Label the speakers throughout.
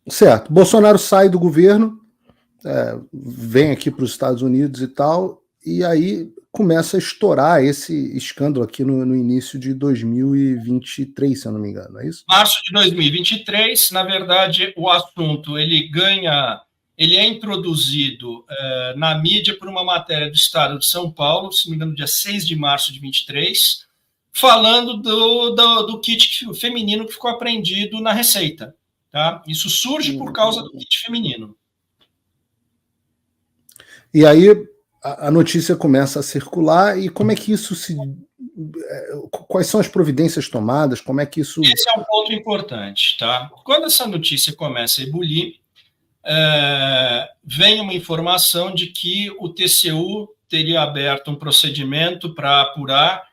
Speaker 1: Certo. Bolsonaro sai do governo, vem aqui para os Estados Unidos e tal, e aí começa a estourar esse escândalo aqui no início de 2023, se eu não me engano, é isso?
Speaker 2: Março de 2023, na verdade, o assunto ele é introduzido na mídia por uma matéria do Estado de São Paulo, se não me engano, dia 6 de março de 23, falando do kit feminino que ficou apreendido na Receita. Tá? Isso surge por causa do kit feminino.
Speaker 1: E aí a notícia começa a circular, e como é que isso se... Quais são as providências tomadas? Como é que isso...
Speaker 2: Esse é um ponto importante, tá? Quando essa notícia começa a ebulir, vem uma informação de que o TCU teria aberto um procedimento para apurar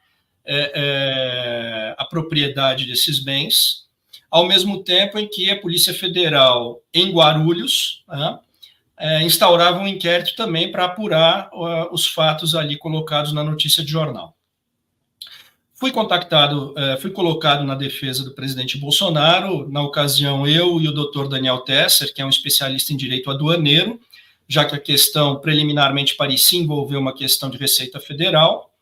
Speaker 2: a propriedade desses bens, ao mesmo tempo em que a Polícia Federal, em Guarulhos, instaurava um inquérito também para apurar os fatos ali colocados na notícia de jornal. Fui colocado na defesa do presidente Bolsonaro, na ocasião eu e o doutor Daniel Tesser, que é um especialista em direito aduaneiro, já que a questão preliminarmente parecia envolver uma questão de Receita Federal,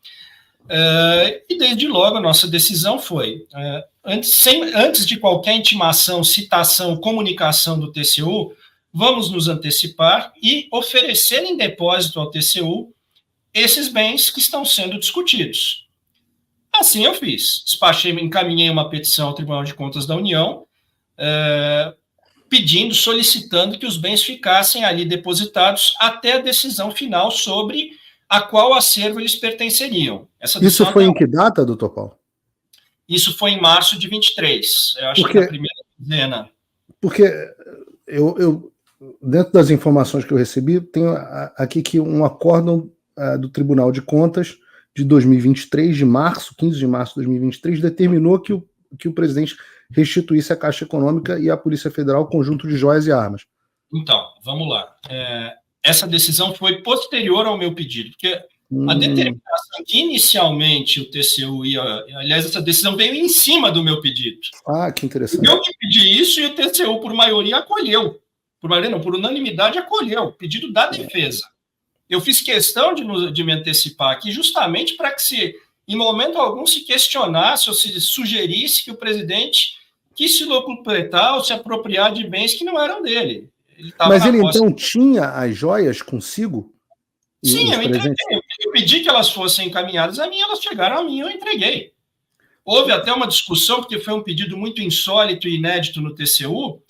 Speaker 2: e desde logo a nossa decisão foi, antes de qualquer intimação, citação, comunicação do TCU, vamos nos antecipar e oferecer em depósito ao TCU esses bens que estão sendo discutidos. Assim eu fiz. Encaminhei uma petição ao Tribunal de Contas da União, solicitando que os bens ficassem ali depositados até a decisão final sobre a qual acervo eles pertenceriam.
Speaker 1: Isso foi em que data, doutor Paulo?
Speaker 2: Isso foi em março de 23. Eu acho que na primeira quinzena.
Speaker 1: Porque eu, dentro das informações que eu recebi, tenho aqui que um acórdão do Tribunal de Contas de 2023, de março, 15 de março de 2023, determinou que o presidente restituísse à Caixa Econômica e à Polícia Federal o conjunto de joias e armas.
Speaker 2: Então, vamos lá. Essa decisão foi posterior ao meu pedido, porque a determinação que inicialmente o TCU ia... Aliás, essa decisão veio em cima do meu pedido.
Speaker 1: Ah, que interessante.
Speaker 2: Eu que pedi isso e o TCU, por maioria, acolheu. Por unanimidade, acolheu o pedido da defesa. Eu fiz questão de me antecipar aqui justamente para que, em momento algum, se questionasse ou se sugerisse que o presidente quis se locupletar ou se apropriar de bens que não eram dele.
Speaker 1: Mas ele, então, tinha as joias consigo?
Speaker 2: Sim, eu entreguei. Eu pedi que elas fossem encaminhadas a mim, elas chegaram a mim e eu entreguei. Houve até uma discussão, porque foi um pedido muito insólito e inédito no TCU.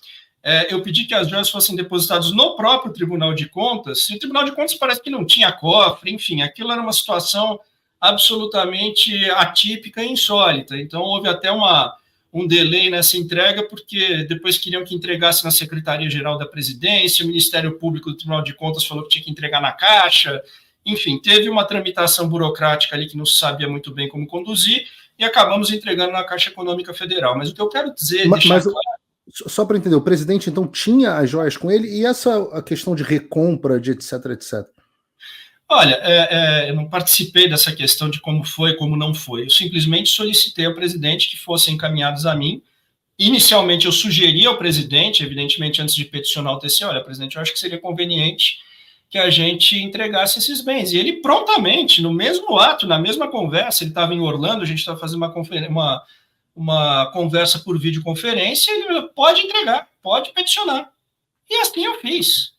Speaker 2: Eu pedi que as joias fossem depositadas no próprio Tribunal de Contas, e o Tribunal de Contas parece que não tinha cofre, enfim, aquilo era uma situação absolutamente atípica e insólita. Então, houve até um delay nessa entrega, porque depois queriam que entregasse na Secretaria-Geral da Presidência, o Ministério Público do Tribunal de Contas falou que tinha que entregar na Caixa, enfim, teve uma tramitação burocrática ali que não se sabia muito bem como conduzir, e acabamos entregando na Caixa Econômica Federal. Mas o que eu quero dizer...
Speaker 1: Só para entender, o presidente, então, tinha as joias com ele, e a questão de recompra, de etc, etc?
Speaker 2: Olha, eu não participei dessa questão de como foi, como não foi. Eu simplesmente solicitei ao presidente que fossem encaminhados a mim. Inicialmente, eu sugeri ao presidente, evidentemente, antes de peticionar o TCU, olha, presidente, eu acho que seria conveniente que a gente entregasse esses bens. E ele prontamente, no mesmo ato, na mesma conversa, ele estava em Orlando, a gente estava fazendo uma conversa por videoconferência, ele pode entregar, pode peticionar. E assim eu fiz.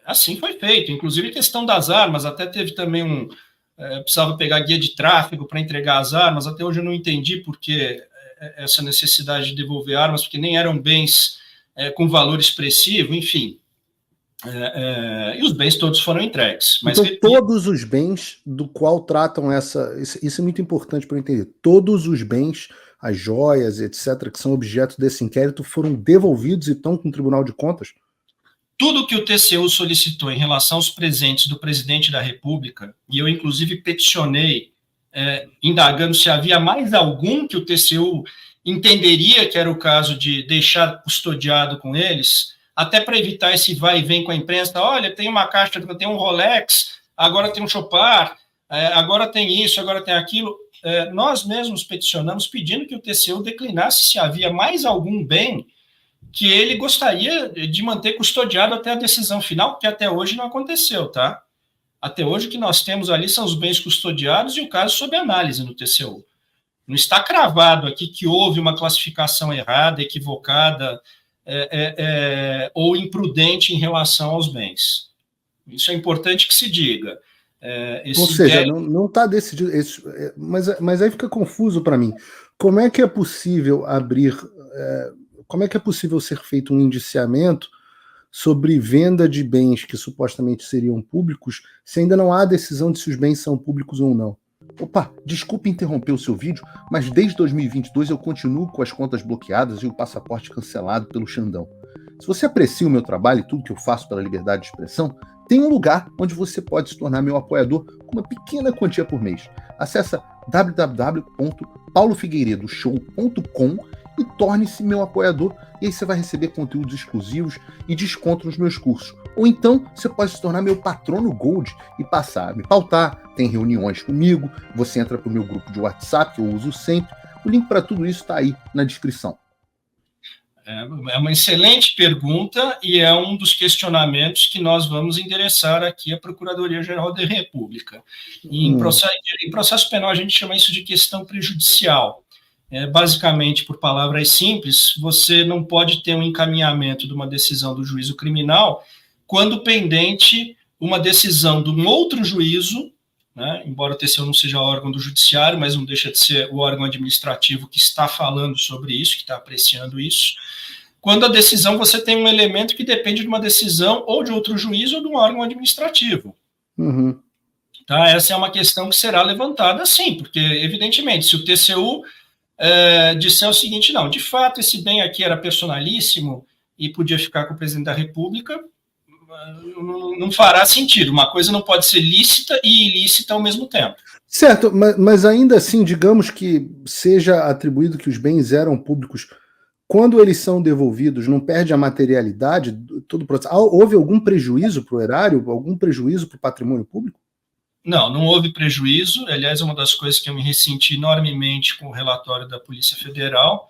Speaker 2: Assim foi feito. Inclusive a questão das armas, até teve também precisava pegar guia de tráfego para entregar as armas, até hoje eu não entendi por que essa necessidade de devolver armas, porque nem eram bens com valor expressivo, enfim. E os bens todos foram entregues. Mas
Speaker 1: então, todos os bens do qual tratam isso é muito importante para eu entender. Todos os bens, as joias, etc., que são objeto desse inquérito, foram devolvidos e estão com o Tribunal de Contas?
Speaker 2: Tudo que o TCU solicitou em relação aos presentes do presidente da República, e eu, inclusive, peticionei, indagando se havia mais algum que o TCU entenderia que era o caso de deixar custodiado com eles, até para evitar esse vai e vem com a imprensa, olha, tem uma caixa, tem um Rolex, agora tem um Chopard, agora tem isso, agora tem aquilo. Nós mesmos peticionamos pedindo que o TCU declinasse se havia mais algum bem que ele gostaria de manter custodiado até a decisão final, que até hoje não aconteceu, tá? Até hoje o que nós temos ali são os bens custodiados e o caso sob análise no TCU. Não está cravado aqui que houve uma classificação errada, equivocada ou imprudente em relação aos bens. Isso é importante que se diga.
Speaker 1: Ou seja, não está decidido. Mas aí fica confuso para mim. Como é que é possível como é que é possível ser feito um indiciamento sobre venda de bens que supostamente seriam públicos se ainda não há decisão de se os bens são públicos ou não? Opa, desculpe interromper o seu vídeo, mas desde 2022 eu continuo com as contas bloqueadas e o passaporte cancelado pelo Xandão. Se você aprecia o meu trabalho e tudo que eu faço pela liberdade de expressão, tem um lugar onde você pode se tornar meu apoiador com uma pequena quantia por mês. Acesse www.paulofigueiredoshow.com e torne-se meu apoiador, e aí você vai receber conteúdos exclusivos e desconto nos meus cursos. Ou então, você pode se tornar meu patrono Gold e passar a me pautar, tem reuniões comigo, você entra para o meu grupo de WhatsApp, que eu uso sempre. O link para tudo isso está aí na descrição.
Speaker 2: É uma excelente pergunta e é um dos questionamentos que nós vamos endereçar aqui à Procuradoria-Geral da República. Em processo penal, a gente chama isso de questão prejudicial. Basicamente, por palavras simples, você não pode ter um encaminhamento de uma decisão do juízo criminal quando pendente uma decisão de um outro juízo, né, embora o TCU não seja órgão do judiciário, mas não deixa de ser o órgão administrativo que está falando sobre isso, que está apreciando isso. Quando a decisão, você tem um elemento que depende de uma decisão ou de outro juízo ou de um órgão administrativo.
Speaker 1: Uhum.
Speaker 2: Tá? Essa é uma questão que será levantada, sim, porque, evidentemente, se o TCU disser o seguinte, não, de fato, esse bem aqui era personalíssimo e podia ficar com o presidente da República, não fará sentido. Uma coisa não pode ser lícita e ilícita ao mesmo tempo.
Speaker 1: Certo, mas ainda assim, digamos que seja atribuído que os bens eram públicos, quando eles são devolvidos, não perde a materialidade todo o processo? Houve algum prejuízo para o erário, algum prejuízo para o patrimônio público?
Speaker 2: Não houve prejuízo. Aliás, uma das coisas que eu me ressenti enormemente com o relatório da Polícia Federal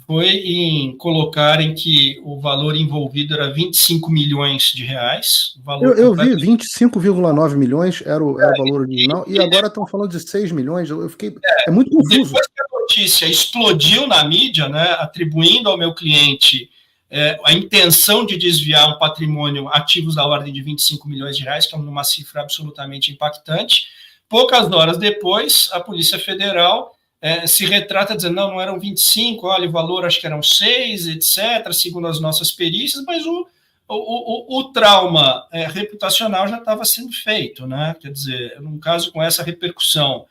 Speaker 2: foi em colocarem que o valor envolvido era 25 milhões de reais.
Speaker 1: Eu vi 25,9 milhões era o valor original, e agora estão falando de 6 milhões. Eu fiquei. É muito confuso.
Speaker 2: Depois que a notícia explodiu na mídia, né, atribuindo ao meu cliente a intenção de desviar um patrimônio, ativos da ordem de 25 milhões de reais, que é uma cifra absolutamente impactante. Poucas horas depois, a Polícia Federal se retrata dizendo, não eram 25, olha, o valor acho que eram 6, etc., segundo as nossas perícias, mas o trauma reputacional já estava sendo feito, né? Quer dizer, num caso com essa repercussão,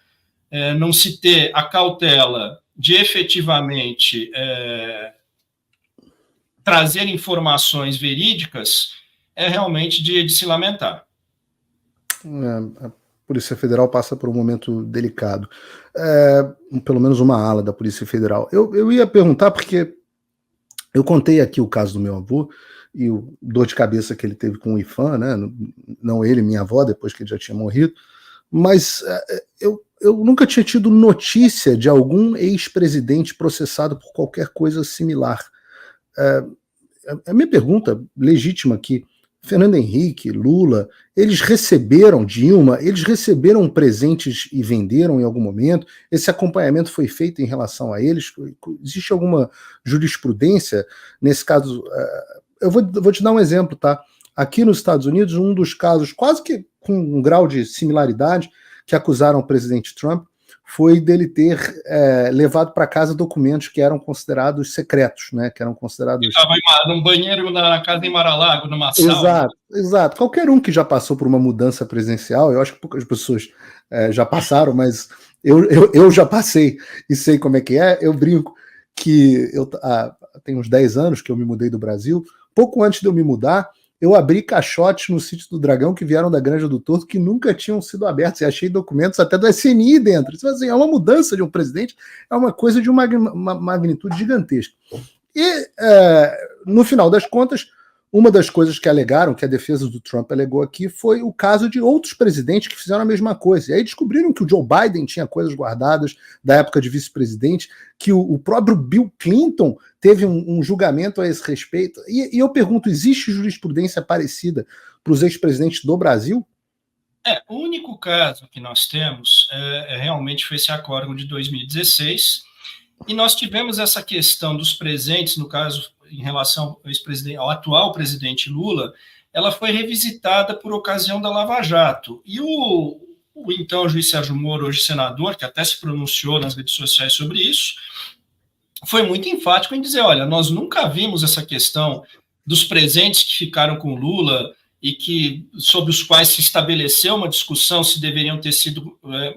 Speaker 2: não se ter a cautela de efetivamente trazer informações verídicas é realmente de se lamentar.
Speaker 1: A Polícia Federal passa por um momento delicado. Pelo menos uma ala da Polícia Federal. Eu ia perguntar, porque eu contei aqui o caso do meu avô e o dor de cabeça que ele teve com o IFAM, né? Não ele, minha avó, depois que ele já tinha morrido, mas eu nunca tinha tido notícia de algum ex-presidente processado por qualquer coisa similar. A minha pergunta legítima aqui, Fernando Henrique, Lula, eles receberam, Dilma, eles receberam presentes e venderam em algum momento? Esse acompanhamento foi feito em relação a eles? Existe alguma jurisprudência nesse caso? Eu vou te dar um exemplo, tá? Aqui nos Estados Unidos, um dos casos, quase que com um grau de similaridade, que acusaram o presidente Trump, foi dele ter levado para casa documentos que eram considerados secretos, né? Que eram considerados...
Speaker 2: Estava num banheiro na casa em Mar-a-Lago, numa sala.
Speaker 1: Exato. Qualquer um que já passou por uma mudança presidencial, eu acho que poucas pessoas já passaram, mas eu já passei e sei como é que é. Eu brinco que tem uns 10 anos que eu me mudei do Brasil. Pouco antes de eu me mudar, eu abri caixotes no Sítio do Dragão que vieram da Granja do Torto que nunca tinham sido abertos, e achei documentos até do SNI dentro. Isso, assim, é uma mudança de um presidente, é uma coisa de uma magnitude gigantesca. E, no final das contas, uma das coisas que alegaram, que a defesa do Trump alegou aqui, foi o caso de outros presidentes que fizeram a mesma coisa. E aí descobriram que o Joe Biden tinha coisas guardadas da época de vice-presidente, que o próprio Bill Clinton teve um julgamento a esse respeito. E eu pergunto, existe jurisprudência parecida para os ex-presidentes do Brasil?
Speaker 2: O único caso que nós temos realmente foi esse acórdão de 2016, e nós tivemos essa questão dos presentes, no caso, em relação ao atual presidente Lula, ela foi revisitada por ocasião da Lava Jato. E o então juiz Sérgio Moro, hoje senador, que até se pronunciou nas redes sociais sobre isso, foi muito enfático em dizer, olha, nós nunca vimos essa questão dos presentes que ficaram com Lula e sobre os quais se estabeleceu uma discussão se deveriam ter sido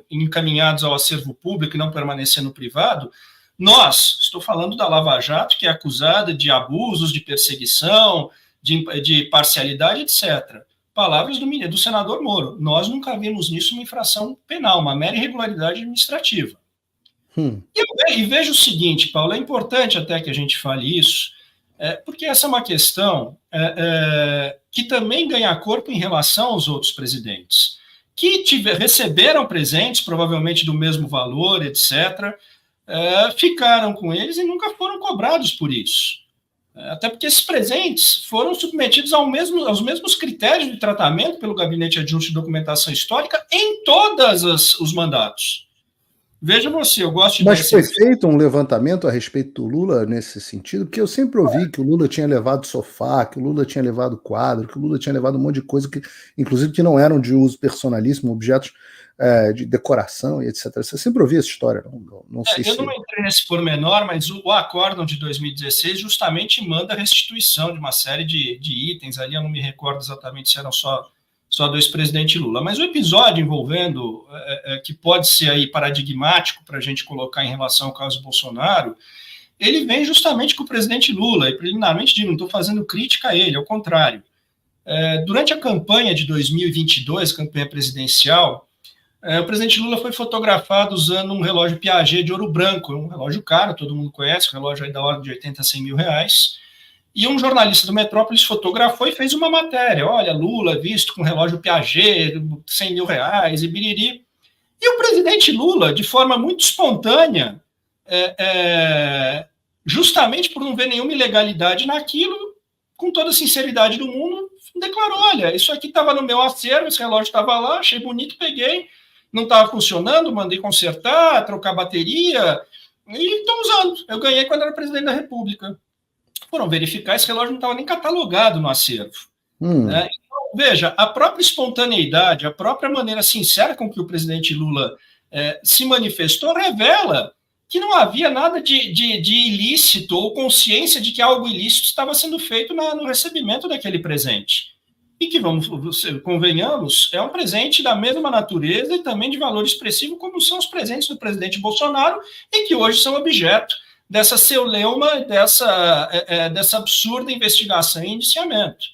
Speaker 2: encaminhados ao acervo público e não permanecer no privado. Estou falando da Lava Jato, que é acusada de abusos, de perseguição, de parcialidade, etc. Palavras do senador Moro. Nós nunca vimos nisso uma infração penal, uma mera irregularidade administrativa. E vejo o seguinte, Paulo, é importante até que a gente fale isso, porque essa é uma questão que também ganha corpo em relação aos outros presidentes, que receberam presentes, provavelmente do mesmo valor, etc., ficaram com eles e nunca foram cobrados por isso. Até porque esses presentes foram submetidos aos mesmos critérios de tratamento pelo Gabinete Adjunto de Documentação Histórica em todos os mandatos. Veja você, eu gosto de...
Speaker 1: Mas foi feito um levantamento a respeito do Lula nesse sentido? Porque eu sempre ouvi que o Lula tinha levado sofá, que o Lula tinha levado quadro, que o Lula tinha levado um monte de coisa, inclusive que não eram de uso personalíssimo, objetos de decoração e etc. Você sempre ouvia essa história? Não sei
Speaker 2: eu não entrei nesse pormenor, mas o acórdão de 2016 justamente manda a restituição de uma série de itens ali, eu não me recordo exatamente se eram só do ex-presidente Lula. Mas o episódio envolvendo, que pode ser aí paradigmático para a gente colocar em relação ao caso Bolsonaro, ele vem justamente com o presidente Lula, e preliminarmente digo, não estou fazendo crítica a ele, ao contrário. Durante a campanha de 2022, campanha presidencial, o presidente Lula foi fotografado usando um relógio Piaget de ouro branco, um relógio caro, todo mundo conhece, um relógio aí da ordem de 80 a 100 mil reais. E um jornalista do Metrópolis fotografou e fez uma matéria. Olha, Lula visto com relógio Piaget, 100 mil reais e biriri. E o presidente Lula, de forma muito espontânea, justamente por não ver nenhuma ilegalidade naquilo, com toda a sinceridade do mundo, declarou, olha, isso aqui estava no meu acervo, esse relógio estava lá, achei bonito, peguei, não estava funcionando, mandei consertar, trocar bateria, e estou usando. Eu ganhei quando era presidente da República. Foram verificar, esse relógio não estava nem catalogado no acervo. Então, veja, a própria espontaneidade, a própria maneira sincera com que o presidente Lula se manifestou revela que não havia nada de ilícito ou consciência de que algo ilícito estava sendo feito no recebimento daquele presente. E que, convenhamos, é um presente da mesma natureza e também de valor expressivo como são os presentes do presidente Bolsonaro e que hoje são objeto dessa celeuma, dessa absurda investigação e indiciamento.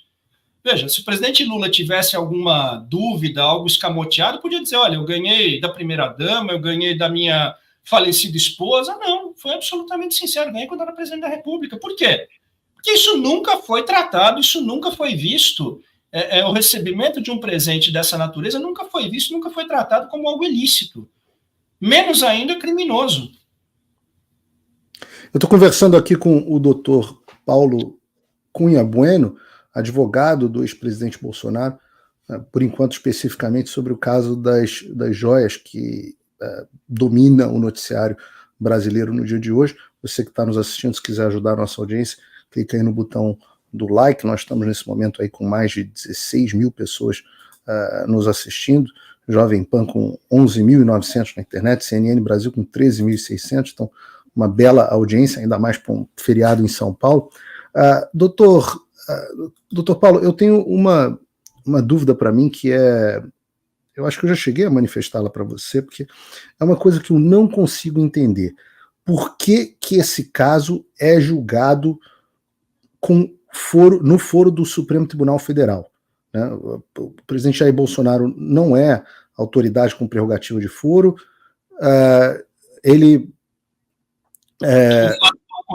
Speaker 2: Veja, se o presidente Lula tivesse alguma dúvida, algo escamoteado, podia dizer, olha, eu ganhei da primeira-dama, eu ganhei da minha falecida esposa. Não, foi absolutamente sincero, ganhei quando era presidente da República. Por quê? Porque isso nunca foi tratado, isso nunca foi visto. O recebimento de um presente dessa natureza nunca foi visto, nunca foi tratado como algo ilícito. Menos ainda criminoso.
Speaker 1: Eu estou conversando aqui com o doutor Paulo Cunha Bueno, advogado do ex-presidente Bolsonaro, por enquanto especificamente sobre o caso das joias que domina o noticiário brasileiro no dia de hoje. Você que está nos assistindo, se quiser ajudar a nossa audiência, clica aí no botão do like. Nós estamos nesse momento aí com mais de 16 mil pessoas nos assistindo, Jovem Pan com 11.900 na internet, CNN Brasil com 13.600, então uma bela audiência, ainda mais para um feriado em São Paulo. Doutor Paulo, eu tenho uma dúvida para mim que eu acho que eu já cheguei a manifestá-la para você, porque é uma coisa que eu não consigo entender. Por que esse caso é julgado no foro do Supremo Tribunal Federal? Né? O presidente Jair Bolsonaro não é autoridade com prerrogativa de foro, ele...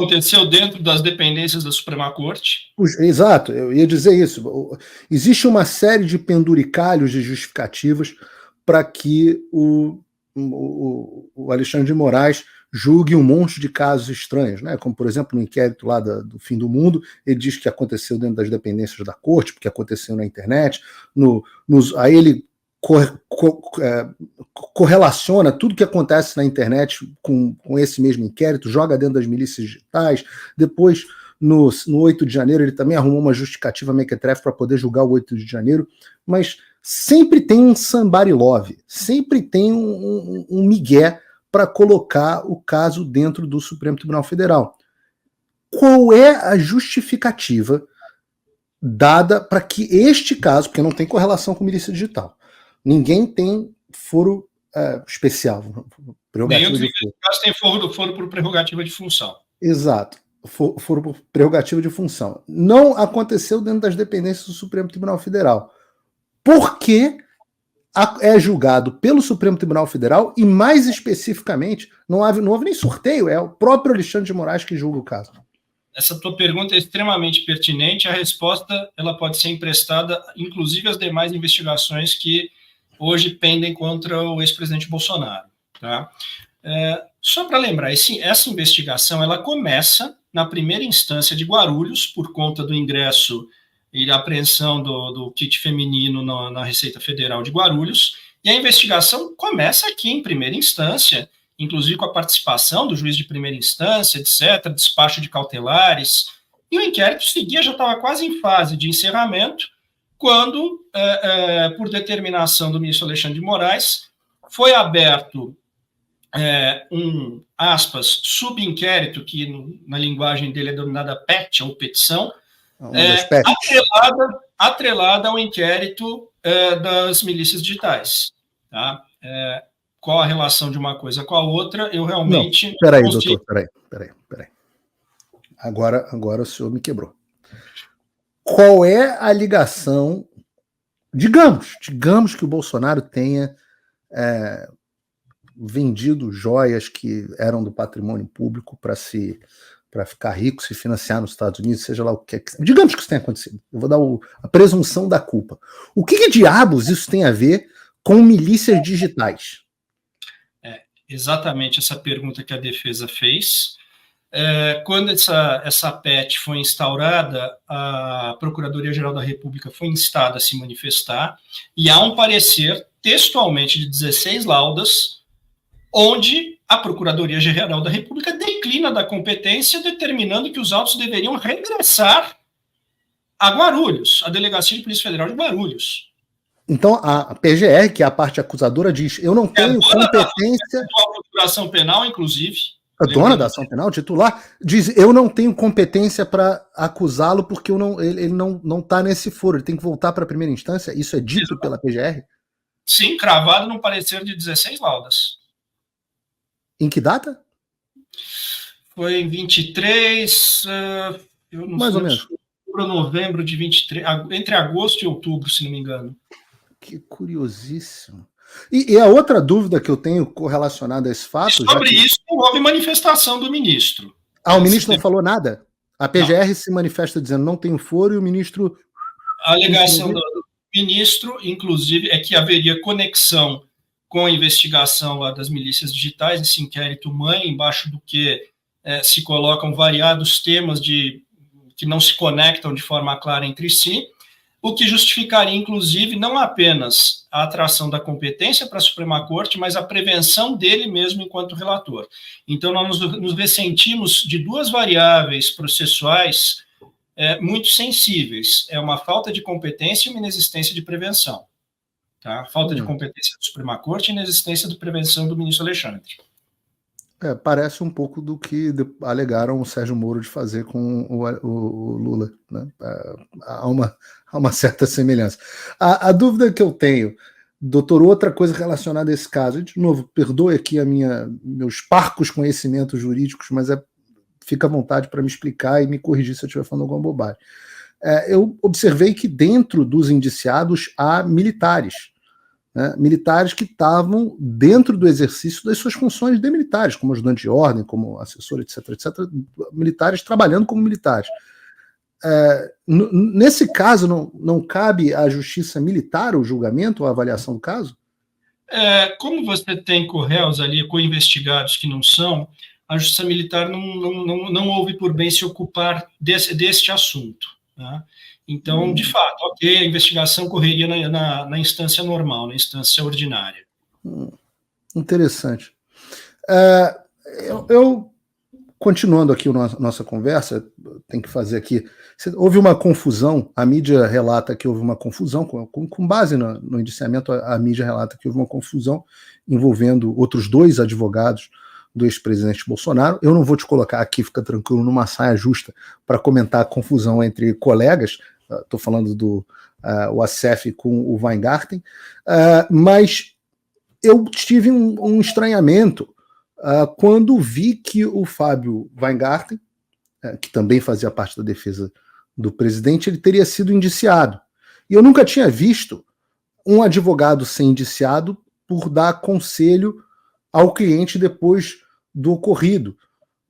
Speaker 2: aconteceu dentro das dependências da Suprema Corte.
Speaker 1: Exato, eu ia dizer isso. Existe uma série de penduricalhos de justificativas para que o Alexandre de Moraes julgue um monte de casos estranhos, né? Como, por exemplo, no inquérito lá do Fim do Mundo, ele diz que aconteceu dentro das dependências da corte, porque aconteceu na internet. Aí ele correlaciona tudo que acontece na internet com esse mesmo inquérito, joga dentro das milícias digitais. Depois, no 8 de janeiro, ele também arrumou uma justificativa mequetrefe para poder julgar o 8 de janeiro, mas sempre tem um somebody love, sempre tem um migué para colocar o caso dentro do Supremo Tribunal Federal. Qual é a justificativa dada para que este caso, porque não tem correlação com milícia digital, ninguém tem foro especial,
Speaker 2: prerrogativa de função. Caso tem foro por prerrogativa de função.
Speaker 1: Exato, foro por prerrogativa de função. Não aconteceu dentro das dependências do Supremo Tribunal Federal. Por que é julgado pelo Supremo Tribunal Federal e, mais especificamente, não houve nem sorteio, é o próprio Alexandre de Moraes que julga o caso?
Speaker 2: Essa tua pergunta é extremamente pertinente. A resposta ela pode ser emprestada, inclusive, às demais investigações que hoje pendem contra o ex-presidente Bolsonaro. Tá? Só para lembrar, essa investigação ela começa na primeira instância de Guarulhos, por conta do ingresso e a apreensão do kit feminino na Receita Federal de Guarulhos, e a investigação começa aqui em primeira instância, inclusive com a participação do juiz de primeira instância, etc., despacho de cautelares, e o inquérito seguia, já estava quase em fase de encerramento, quando, por determinação do ministro Alexandre de Moraes, foi aberto aspas, subinquérito, que na linguagem dele é denominada PET, ou petição, atrelada ao inquérito das milícias digitais. Tá? Qual a relação de uma coisa com a outra, eu realmente...
Speaker 1: Peraí, doutor, peraí. Agora o senhor me quebrou. Qual é a ligação... Digamos que o Bolsonaro tenha vendido joias que eram do patrimônio público para ficar rico, se financiar nos Estados Unidos, seja lá o que é. Digamos que isso tenha acontecido. Eu vou dar a presunção da culpa. O que diabos isso tem a ver com milícias digitais?
Speaker 2: Exatamente essa pergunta que a defesa fez. Quando essa PET foi instaurada, a Procuradoria-Geral da República foi instada a se manifestar, e há um parecer textualmente de 16 laudas, onde a Procuradoria-Geral da República declina da competência, determinando que os autos deveriam regressar a Guarulhos, a Delegacia de Polícia Federal de Guarulhos.
Speaker 1: Então, a PGR, que é a parte acusadora, diz: eu não tenho competência...
Speaker 2: A Procuração Penal, inclusive...
Speaker 1: A dona da ação penal, titular, diz: eu não tenho competência para acusá-lo porque ele não está nesse foro, ele tem que voltar para a primeira instância. Isso é dito pela PGR?
Speaker 2: Sim, cravado num parecer de 16 laudas.
Speaker 1: Em que data?
Speaker 2: Foi em 23,
Speaker 1: mais ou menos.
Speaker 2: Novembro de 23, entre agosto e outubro, se não me engano.
Speaker 1: Que curiosíssimo. E a outra dúvida que eu tenho correlacionada a esse fato...
Speaker 2: Sobre isso, houve manifestação do ministro.
Speaker 1: O ministro não falou nada? A PGR se manifesta dizendo: não tenho foro, e o ministro...
Speaker 2: A alegação do ministro, inclusive, é que haveria conexão com a investigação lá das milícias digitais, esse inquérito mãe, embaixo do que se colocam variados temas que não se conectam de forma clara entre si, o que justificaria, inclusive, não apenas a atração da competência para a Suprema Corte, mas a prevenção dele mesmo enquanto relator. Então, nós nos ressentimos de duas variáveis processuais muito sensíveis. É uma falta de competência e uma inexistência de prevenção. Tá? Falta de competência da Suprema Corte e inexistência de prevenção do ministro Alexandre.
Speaker 1: Parece um pouco do que alegaram o Sérgio Moro de fazer com o Lula, né? Há uma certa semelhança. A dúvida que eu tenho, doutor, outra coisa relacionada a esse caso, de novo, perdoe aqui meus parcos conhecimentos jurídicos, mas fica à vontade para me explicar e me corrigir se eu estiver falando alguma bobagem. Eu observei que dentro dos indiciados há militares. né, militares que estavam dentro do exercício das suas funções de militares, como ajudante de ordem, como assessor, etc., militares trabalhando como militares. Nesse caso, não cabe à justiça militar o julgamento ou a avaliação do caso?
Speaker 2: Como você tem co-réus ali, co-investigados que não são, a justiça militar não houve por bem se ocupar deste assunto. Né? Então, de fato, ok, a investigação correria na instância normal, na instância ordinária.
Speaker 1: Interessante. Eu continuando aqui a nossa conversa, tem que fazer aqui. Houve uma confusão, a mídia relata que houve uma confusão, com base no indiciamento, a mídia relata que houve uma confusão envolvendo outros 2 advogados do ex-presidente Bolsonaro. Eu não vou te colocar aqui, fica tranquilo, numa saia justa para comentar a confusão entre colegas, estou falando do Assef com o Weingarten, mas eu tive um estranhamento quando vi que o Fábio Weingarten, que também fazia parte da defesa do presidente, ele teria sido indiciado. E eu nunca tinha visto um advogado ser indiciado por dar conselho ao cliente depois do ocorrido,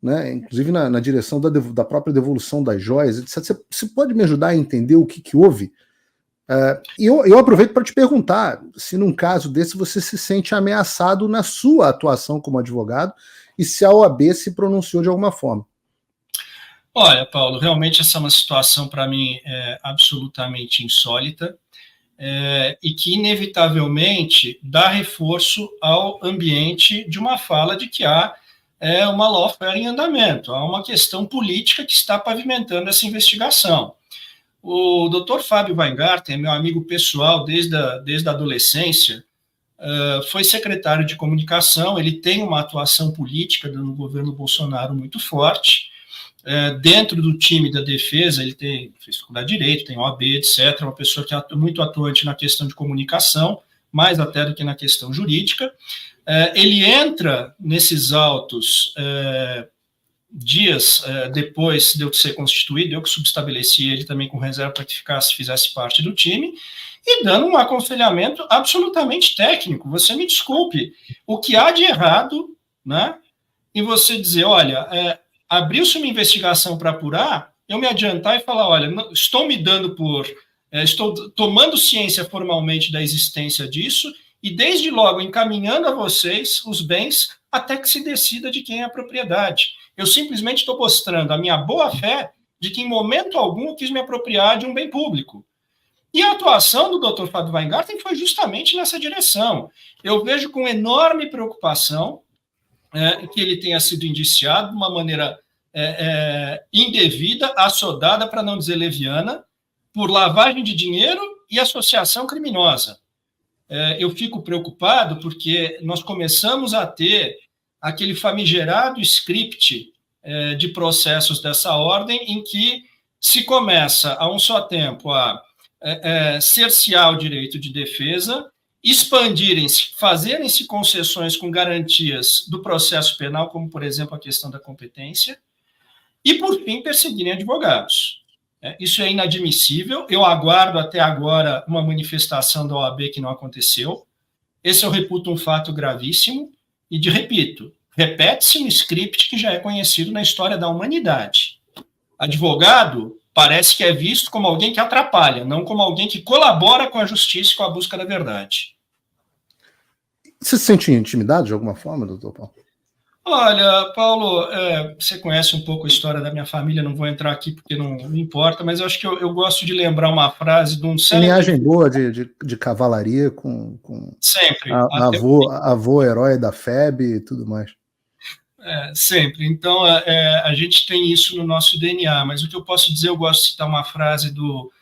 Speaker 1: né? Inclusive na direção da própria devolução das joias, etc. Você pode me ajudar a entender o que houve? E eu aproveito para te perguntar se num caso desse você se sente ameaçado na sua atuação como advogado e se a OAB se pronunciou de alguma forma.
Speaker 2: Olha, Paulo, realmente essa é uma situação para mim absolutamente insólita e que inevitavelmente dá reforço ao ambiente de uma fala de que há uma lawfare em andamento, há uma questão política que está pavimentando essa investigação. O Dr. Fábio Weingarten é meu amigo pessoal desde a adolescência, foi secretário de comunicação, ele tem uma atuação política no governo Bolsonaro muito forte, dentro do time da defesa, ele fez faculdade de Direito, tem OAB, etc., uma pessoa que é muito atuante na questão de comunicação, mais até do que na questão jurídica. Ele entra nesses autos dias depois de eu ser constituído, eu que subestabeleci ele também com reserva para que fizesse parte do time, e dando um aconselhamento absolutamente técnico. Você me desculpe, o que há de errado, né, em você dizer, olha, abriu-se uma investigação para apurar, eu me adiantar e falar, olha, estou me dando estou tomando ciência formalmente da existência disso, e desde logo encaminhando a vocês os bens até que se decida de quem é a propriedade. Eu simplesmente estou mostrando a minha boa-fé de que em momento algum eu quis me apropriar de um bem público. E a atuação do Dr. Fábio Weingarten foi justamente nessa direção. Eu vejo com enorme preocupação que ele tenha sido indiciado de uma maneira indevida, assodada, para não dizer leviana, por lavagem de dinheiro e associação criminosa. Eu fico preocupado porque nós começamos a ter aquele famigerado script de processos dessa ordem em que se começa a um só tempo a cercear o direito de defesa, expandirem-se, fazerem-se concessões com garantias do processo penal, como, por exemplo, a questão da competência, e, por fim, perseguirem advogados. Isso é inadmissível. Eu aguardo até agora uma manifestação da OAB que não aconteceu. Esse eu reputo um fato gravíssimo e, repito, repete-se um script que já é conhecido na história da humanidade. Advogado parece que é visto como alguém que atrapalha, não como alguém que colabora com a justiça e com a busca da verdade.
Speaker 1: Você se sente intimidado de alguma forma, doutor Paulo?
Speaker 2: Olha, Paulo, você conhece um pouco a história da minha família, não vou entrar aqui porque não importa, mas eu acho que eu gosto de lembrar uma frase de um
Speaker 1: linhagem boa de cavalaria com
Speaker 2: sempre.
Speaker 1: Avô herói da FEB e tudo mais.
Speaker 2: Sempre. Então, a gente tem isso no nosso DNA, mas o que eu posso dizer, eu gosto de citar uma frase do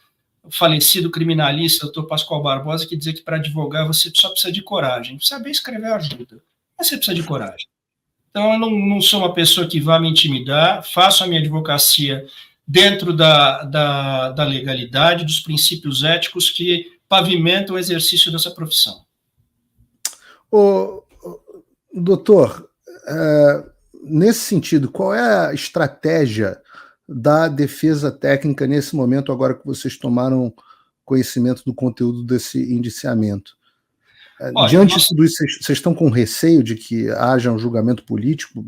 Speaker 2: falecido criminalista, doutor Pascoal Barbosa, que dizia que para advogar você só precisa de coragem. Saber escrever ajuda, mas você precisa de coragem. Então, eu não sou uma pessoa que vá me intimidar, faço a minha advocacia dentro da legalidade, dos princípios éticos que pavimentam o exercício dessa profissão.
Speaker 1: Doutor, nesse sentido, qual é a estratégia da defesa técnica nesse momento, agora que vocês tomaram conhecimento do conteúdo desse indiciamento?
Speaker 2: Olha,
Speaker 1: diante de tudo isso, vocês estão com receio de que haja um julgamento político?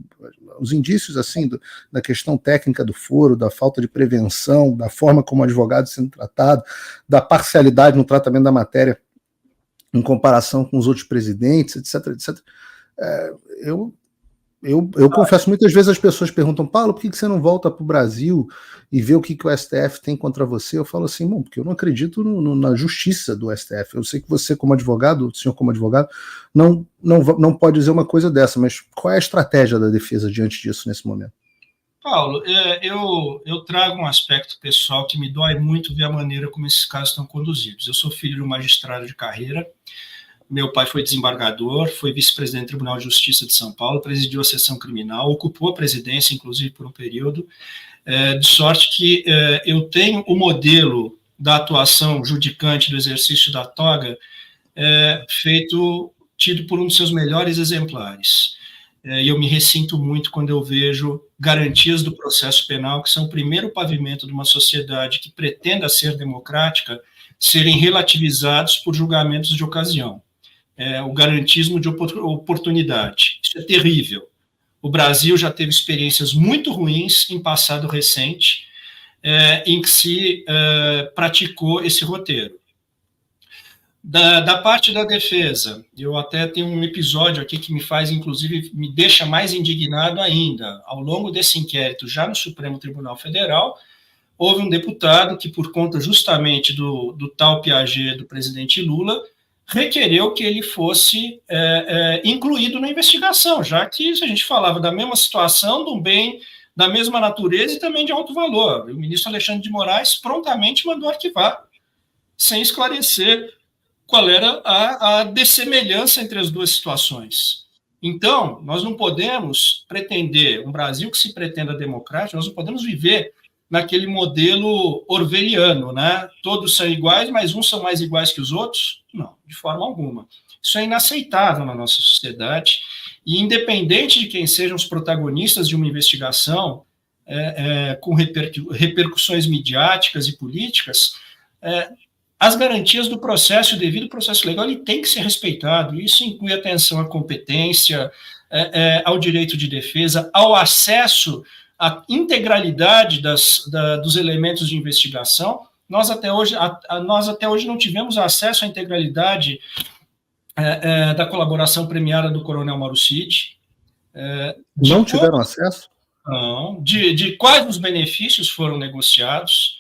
Speaker 1: Os indícios, assim, da questão técnica do foro, da falta de prevenção, da forma como o advogado sendo tratado, da parcialidade no tratamento da matéria em comparação com os outros presidentes, etc, etc. Eu confesso, muitas vezes as pessoas perguntam, Paulo, por que você não volta para o Brasil e vê o que o STF tem contra você? Eu falo assim, bom, porque eu não acredito na justiça do STF. Eu sei que você, como advogado, o senhor como advogado, não pode dizer uma coisa dessa, mas qual é a estratégia da defesa diante disso nesse momento?
Speaker 2: Paulo, eu trago um aspecto pessoal que me dói muito ver a maneira como esses casos estão conduzidos. Eu sou filho de um magistrado de carreira. Meu pai foi desembargador, foi vice-presidente do Tribunal de Justiça de São Paulo, presidiu a seção criminal, ocupou a presidência, inclusive, por um período, de sorte que eu tenho o modelo da atuação judicante do exercício da toga tido por um dos seus melhores exemplares. E eu me ressinto muito quando eu vejo garantias do processo penal, que são o primeiro pavimento de uma sociedade que pretenda ser democrática, serem relativizados por julgamentos de ocasião. O garantismo de oportunidade. Isso é terrível. O Brasil já teve experiências muito ruins em passado recente, em que se praticou esse roteiro. Da parte da defesa, eu até tenho um episódio aqui que me faz, inclusive, me deixa mais indignado ainda. Ao longo desse inquérito, já no Supremo Tribunal Federal, houve um deputado que, por conta justamente do tal Piaget do presidente Lula, requereu que ele fosse incluído na investigação, já que a gente falava da mesma situação, de um bem da mesma natureza e também de alto valor. O ministro Alexandre de Moraes prontamente mandou arquivar, sem esclarecer qual era a dessemelhança entre as duas situações. Então, nós não podemos pretender, um Brasil que se pretenda democrático, nós não podemos viver naquele modelo orwelliano, né? Todos são iguais, mas uns são mais iguais que os outros? Não, de forma alguma. Isso é inaceitável na nossa sociedade, e independente de quem sejam os protagonistas de uma investigação, com repercussões midiáticas e políticas, as garantias do processo, o devido processo legal, ele tem que ser respeitado. Isso inclui atenção à competência, ao direito de defesa, ao acesso à integralidade dos elementos de investigação. Nós até hoje não tivemos acesso à integralidade da colaboração premiada do Coronel Mauro Cid.
Speaker 1: Não tiveram acesso?
Speaker 2: Não. De quais os benefícios foram negociados.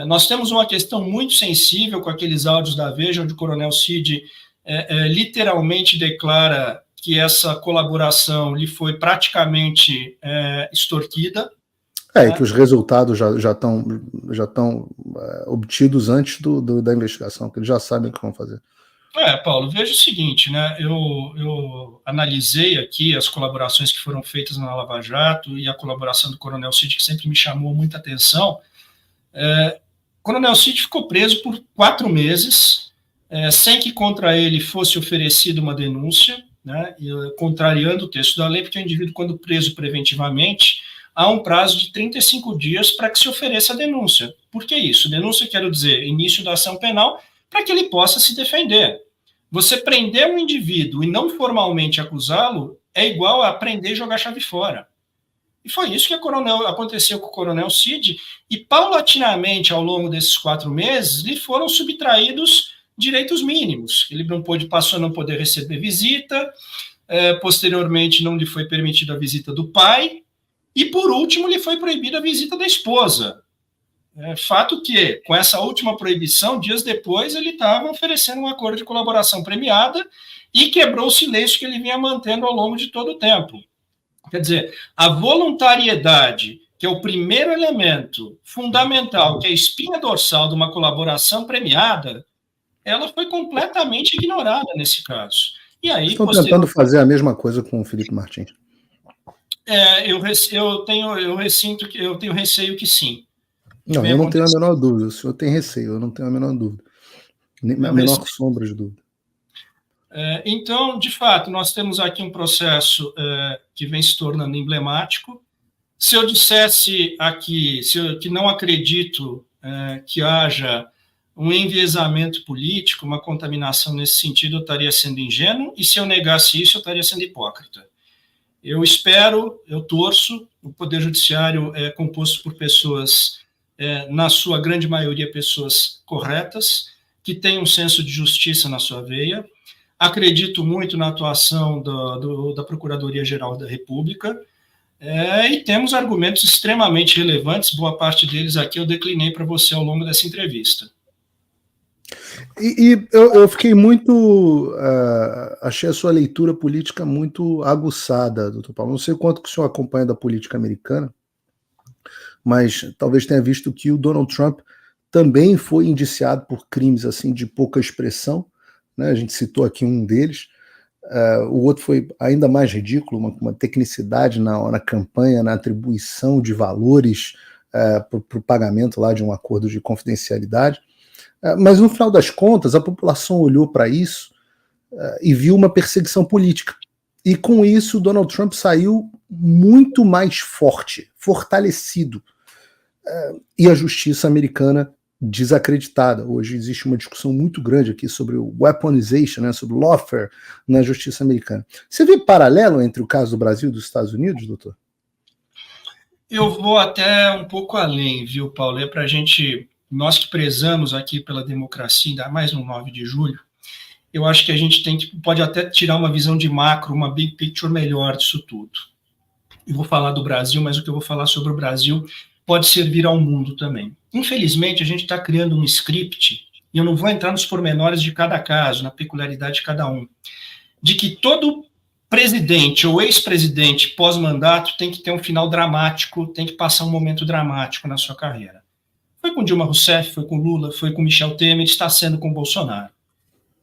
Speaker 2: Nós temos uma questão muito sensível com aqueles áudios da Veja, onde o Coronel Cid literalmente declara que essa colaboração lhe foi praticamente extorquida.
Speaker 1: Que os resultados já estão obtidos antes da investigação, que eles já sabem o que vão fazer.
Speaker 2: Paulo, veja o seguinte, né? Eu analisei aqui as colaborações que foram feitas na Lava Jato e a colaboração do Coronel Cid, que sempre me chamou muita atenção. Coronel Cid ficou preso por 4 meses, sem que contra ele fosse oferecida uma denúncia, né, contrariando o texto da lei, porque o indivíduo, quando preso preventivamente, há um prazo de 35 dias para que se ofereça a denúncia. Por que isso? Denúncia, quero dizer, início da ação penal, para que ele possa se defender. Você prender um indivíduo e não formalmente acusá-lo é igual a prender e jogar a chave fora. E foi isso que aconteceu com o Coronel Cid, e paulatinamente, ao longo desses 4 meses, lhe foram subtraídos direitos mínimos. Ele passou a não poder receber visita, posteriormente não lhe foi permitida a visita do pai, e por último lhe foi proibida a visita da esposa. Fato que, com essa última proibição, dias depois ele estava oferecendo um acordo de colaboração premiada e quebrou o silêncio que ele vinha mantendo ao longo de todo o tempo. Quer dizer, a voluntariedade, que é o primeiro elemento fundamental, que é a espinha dorsal de uma colaboração premiada, ela foi completamente ignorada nesse caso. E aí,
Speaker 1: estão tentando fazer a mesma coisa com o Felipe Martins.
Speaker 2: Eu tenho receio que sim.
Speaker 1: Não, eu não tenho a menor dúvida. O senhor tem receio, eu não tenho a menor dúvida. A menor sombra de dúvida.
Speaker 2: Então, de fato, nós temos aqui um processo que vem se tornando emblemático. Se eu dissesse aqui que não acredito que haja um enviesamento político, uma contaminação nesse sentido, eu estaria sendo ingênuo, e se eu negasse isso, eu estaria sendo hipócrita. Eu espero, eu torço, o Poder Judiciário é composto por pessoas, na sua grande maioria, pessoas corretas, que têm um senso de justiça na sua veia. Acredito muito na atuação da Procuradoria-Geral da República, e temos argumentos extremamente relevantes, boa parte deles aqui eu declinei para você ao longo dessa entrevista.
Speaker 1: E eu fiquei muito... achei a sua leitura política muito aguçada, doutor Paulo. Não sei quanto que o senhor acompanha da política americana, mas talvez tenha visto que o Donald Trump também foi indiciado por crimes assim de pouca expressão, né? A gente citou aqui um deles. O outro foi ainda mais ridículo, uma tecnicidade na campanha, na atribuição de valores para o pagamento lá de um acordo de confidencialidade. Mas no final das contas, a população olhou para isso e viu uma perseguição política. E com isso, Donald Trump saiu muito mais forte, fortalecido. E a justiça americana desacreditada. Hoje existe uma discussão muito grande aqui sobre o weaponization, né, sobre o lawfare na justiça americana. Você vê paralelo entre o caso do Brasil e dos Estados Unidos, doutor?
Speaker 2: Eu vou até um pouco além, viu, Paulo? É para a gente... Nós que prezamos aqui pela democracia, ainda mais no 9 de julho, eu acho que a gente pode até tirar uma visão de macro, uma big picture melhor disso tudo. Eu vou falar do Brasil, mas o que eu vou falar sobre o Brasil pode servir ao mundo também. Infelizmente, a gente está criando um script, e eu não vou entrar nos pormenores de cada caso, na peculiaridade de cada um, de que todo presidente ou ex-presidente pós-mandato tem que ter um final dramático, tem que passar um momento dramático na sua carreira. Foi com Dilma Rousseff, foi com Lula, foi com Michel Temer, está sendo com Bolsonaro.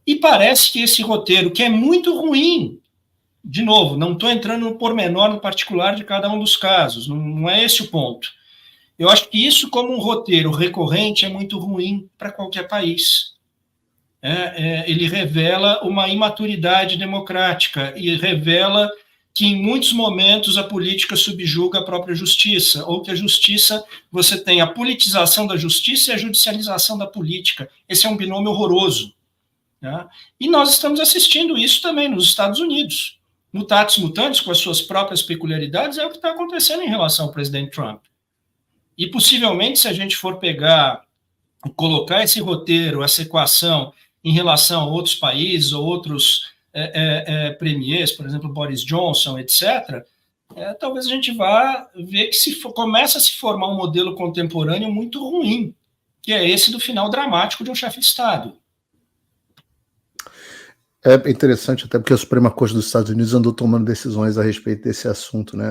Speaker 2: E parece que esse roteiro, que é muito ruim, de novo, não estou entrando no pormenor, no particular de cada um dos casos, não é esse o ponto. Eu acho que isso, como um roteiro recorrente, é muito ruim para qualquer país. Ele revela uma imaturidade democrática e revela que em muitos momentos a política subjuga a própria justiça, ou que a justiça, você tem a politização da justiça e a judicialização da política. Esse é um binômio horroroso. Né? E nós estamos assistindo isso também nos Estados Unidos. Mutatis mutandis, com as suas próprias peculiaridades, é o que está acontecendo em relação ao presidente Trump. E possivelmente, se a gente for colocar esse roteiro, essa equação, em relação a outros países ou outros premiers, por exemplo, Boris Johnson, etc., talvez a gente vá ver que começa a se formar um modelo contemporâneo muito ruim, que é esse do final dramático de um chefe de Estado.
Speaker 1: É interessante até porque a Suprema Corte dos Estados Unidos andou tomando decisões a respeito desse assunto, né?